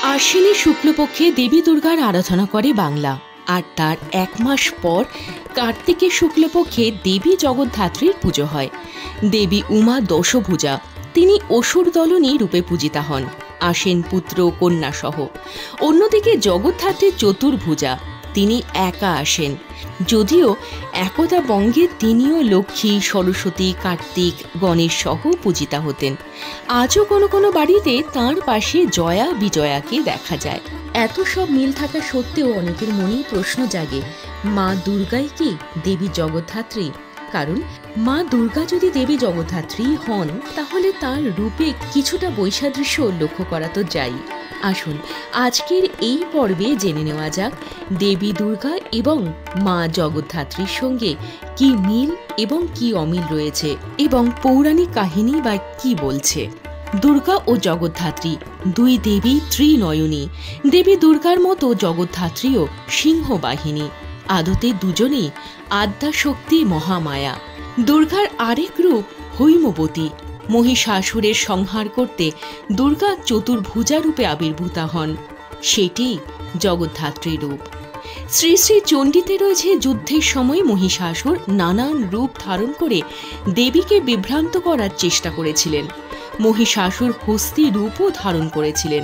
আশ্বিনী শুক্লপক্ষে দেবী দুর্গার আরাধনা করে বাংলা, আর তার এক মাস পর কার্তিকের শুক্লপক্ষে দেবী জগদ্ধাত্রীর পুজো হয়। দেবী উমা দশভুজা, তিনি অসুর দলনী রূপে পূজিতা হন, আসেন পুত্র কন্যা সহ। অন্যদিকে জগদ্ধাত্রী চতুর্ভুজা, তিনি একা আসেন, যদিও একদা বঙ্গে তিনিও লক্ষ্মী, সরস্বতী, কার্তিক, গণেশ সহ পূজিতা হতেন। আজও কোনো কোনো বাড়িতে তাঁর পাশে জয়া বিজয়াকে দেখা যায়। এত সব মিল থাকা সত্ত্বেও অনেকের মনেই প্রশ্ন জাগে, মা দুর্গাই কি দেবী জগদ্ধাত্রী? কারণ মা দুর্গা যদি দেবী জগদ্ধাত্রী হন, তাহলে তার রূপে কিছুটা বৈসাদৃশ্য লক্ষ্য করা তো যায়। আসুন আজকের এই পর্বে জেনে নেওয়া যাক দেবী দুর্গা এবং মা জগদ্ধাত্রীর সঙ্গে কি মিল এবং কি অমিল রয়েছে, এবং পৌরাণিক কাহিনী বা কি বলছে। দুর্গা ও জগদ্ধাত্রী দুই দেবী ত্রিনয়নী। দেবী দুর্গার মতো জগদ্ধাত্রীও সিংহবাহিনী। আদতে দুজনেই আদ্যাশক্তি মহামায়া। দুর্গার আরেক রূপ হৈমবতী। মহিষাসুরের সংহার করতে দুর্গা চতুর্ভুজা রূপে আবির্ভূতা হন, সেটি জগদ্ধাত্রী রূপ। শ্রী শ্রী চণ্ডীতে রয়েছে যুদ্ধের সময় মহিষাসুর নানান রূপ ধারণ করে দেবীকে বিভ্রান্ত করার চেষ্টা করেছিলেন। মহিষাসুর হস্তি রূপও ধারণ করেছিলেন।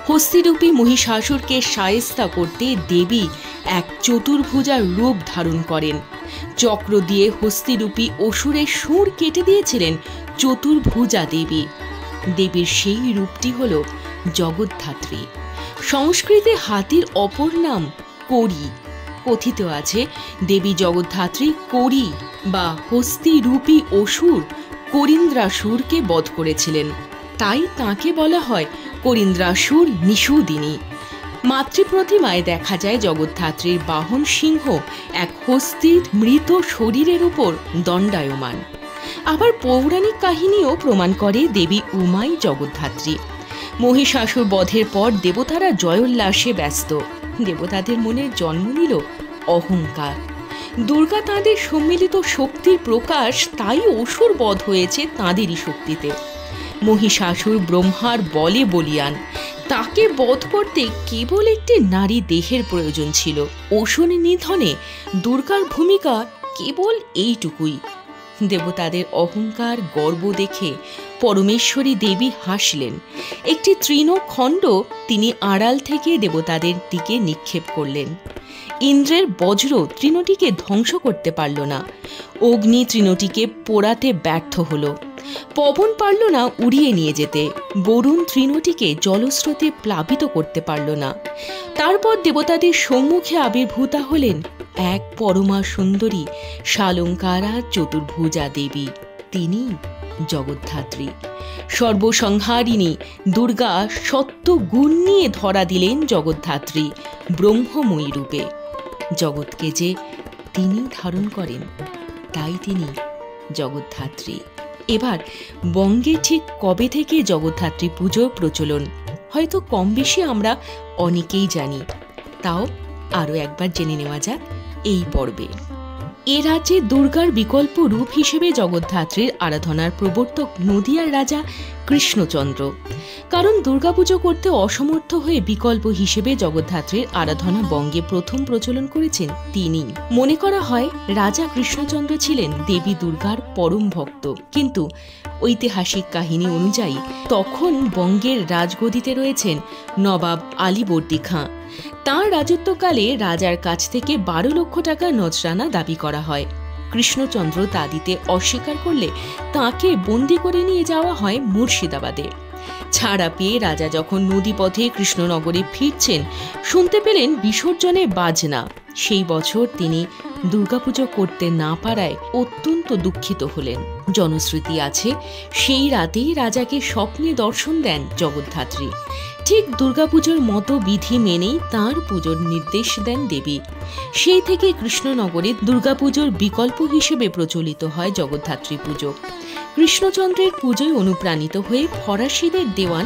হস্তিরূপী মহিষাসুরকে শায়েস্তা করতে দেবী এক চতুর্ভুজার রূপ ধারণ করেন। চক্র দিয়ে হস্তিরূপী অসুরের সুর কেটে দিয়েছিলেন চতুর্ভুজা দেবী। দেবীর সেই রূপটি হল জগদ্ধাত্রী। সংস্কৃতে হাতির অপর নাম করি। কথিত আছে দেবী জগদ্ধাত্রী করি বা হস্তিরূপী অসুর করিন্দ্রাসুরকে বধ করেছিলেন, তাই তাঁকে বলা হয় করিন্দ্রাসুর নিষুদিনী। মাতৃপ্রতিমায় দেখা যায় জগদ্ধাত্রীর বাহন সিংহ এক হস্তির মৃত শরীরের উপর দণ্ডায়মান। আবার পৌরাণিক কাহিনীও প্রমাণ করে দেবী উমাই জগদ্ধাত্রী। মহিষাসুর বধের পর দেবতারা জয়োল্লাসে ব্যস্ত। দেবতাদের মনে জন্ম নিল অহংকার। দুর্গা তাঁদের সম্মিলিত শক্তির প্রকাশ, তাই অসুর বধ হয়েছে তাঁদেরই শক্তিতে। মহিষাসুর ব্রহ্মার বলে বলিয়ান, তাকে বধ করতে কেবল একটি নারী দেহের প্রয়োজন ছিল। অসুর নিধনে দুর্গার ভূমিকা কেবল এইটুকুই। দেবতাদের অহংকার গর্ব দেখে পরমেশ্বরী দেবী হাসলেন। একটি তৃণখণ্ড তিনি আড়াল থেকে দেবতাদের দিকে নিক্ষেপ করলেন। ইন্দ্রের বজ্র তৃণটিকে ধ্বংস করতে পারল না। অগ্নি তৃণটিকে পোড়াতে ব্যর্থ হল। পবন পারল না উড়িয়ে নিয়ে যেতে। বরুণ তৃণটিকে জলস্রোতে প্লাবিত করতে পারল না। তারপর দেবতাদের সম্মুখে আবির্ভূতা হলেন এক পরমা সুন্দরী শালঙ্কারা চতুর্ভুজা দেবী, তিনি জগদ্ধাত্রী। সর্বসংহারিণী দুর্গা সত্য গুণ নিয়ে ধরা দিলেন জগদ্ধাত্রী ব্রহ্মময়ী রূপে। জগৎকে যে তিনি ধারণ করেন, তাই তিনি জগদ্ধাত্রী। এবার বঙ্গে ঠিক কবে থেকে জগদ্ধাত্রী পুজোর প্রচলন হয়তো কম বেশি আমরা অনেকেই জানি, তাও আরও একবার জেনে নেওয়া যাক এই পর্বে। এ রাজ্যে দুর্গার বিকল্প রূপ হিসেবে জগদ্ধাত্রীর আরাধনার প্রবর্তক নদিয়ার রাজা কৃষ্ণচন্দ্র। কারণ দুর্গাপুজো করতে অসমর্থ হয়ে বিকল্প হিসেবে জগদ্ধাত্রীর আরাধনা বঙ্গে প্রথম প্রচলন করেছেন তিনি। মনে করা হয় রাজা কৃষ্ণচন্দ্র ছিলেন দেবী দুর্গার পরম ভক্ত, কিন্তু ঐতিহাসিক কাহিনী অনুযায়ী তখন বঙ্গের রাজগদিতে রয়েছেন নবাব আলীবর্দী খাঁ। তাঁর রাজত্বকালে রাজার কাছ থেকে 12 লক্ষ টাকা নজরানা দাবি করা হয়। কৃষ্ণচন্দ্র তা দিতে অস্বীকার করলে তাঁকে বন্দি করে নিয়ে যাওয়া হয় মুর্শিদাবাদে। ছাড়া পেয়ে রাজা যখন নদীপথে কৃষ্ণনগরে ফিরছেন, শুনতে পেলেন বিসর্জনে বাজনা। সেই বছর তিনি দুর্গাপুজো করতে না পারায় অত্যন্ত দুঃখিত হলেন। জনশ্রুতি আছে সেই রাতেই রাজাকে স্বপ্নে দর্শন দেন জগদ্ধাত্রী। ঠিক দুর্গাপুজোর মতো বিধি মেনেই তাঁর পুজোর নির্দেশ দেন দেবী। সেই থেকে কৃষ্ণনগরে দুর্গাপুজোর বিকল্প হিসেবে প্রচলিত হয় জগদ্ধাত্রী পুজো। কৃষ্ণচন্দ্রের পুজোয় অনুপ্রাণিত হয়ে ফরাসিদের দেওয়ান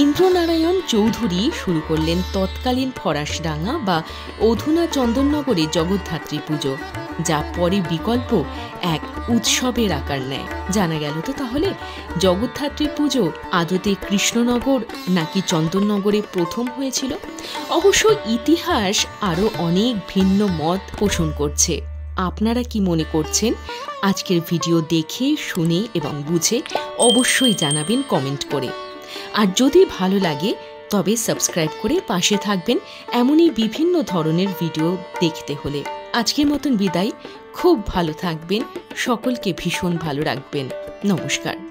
ইন্দ্রনারায়ণ চৌধুরী শুরু করলেন তৎকালীন ফরাসডাঙ্গা বা অধুনা চন্দননগরে জগদ্ধাত্রী পুজো, যা পরে বিকল্প এক উৎসবের আকার নেয়। জানা গেল তো তাহলে জগদ্ধাত্রীর পুজো আদতে কৃষ্ণনগর নাকি চন্দননগরে প্রথম হয়েছিল। অবশ্য ইতিহাস আরও অনেক ভিন্ন মত পোষণ করছে। আপনারা কি মনে করছেন? আজকের ভিডিও দেখে শুনে এবং বুঝে অবশ্যই জানাবেন কমেন্ট করে। আর যদি ভালো লাগে তবে সাবস্ক্রাইব করে পাশে থাকবেন এমনই বিভিন্ন ধরনের ভিডিও দেখতে হলে। আজকের মতন বিদায়। খুব ভালো থাকবেন, সকলকে ভীষণ ভালো রাখবেন। নমস্কার।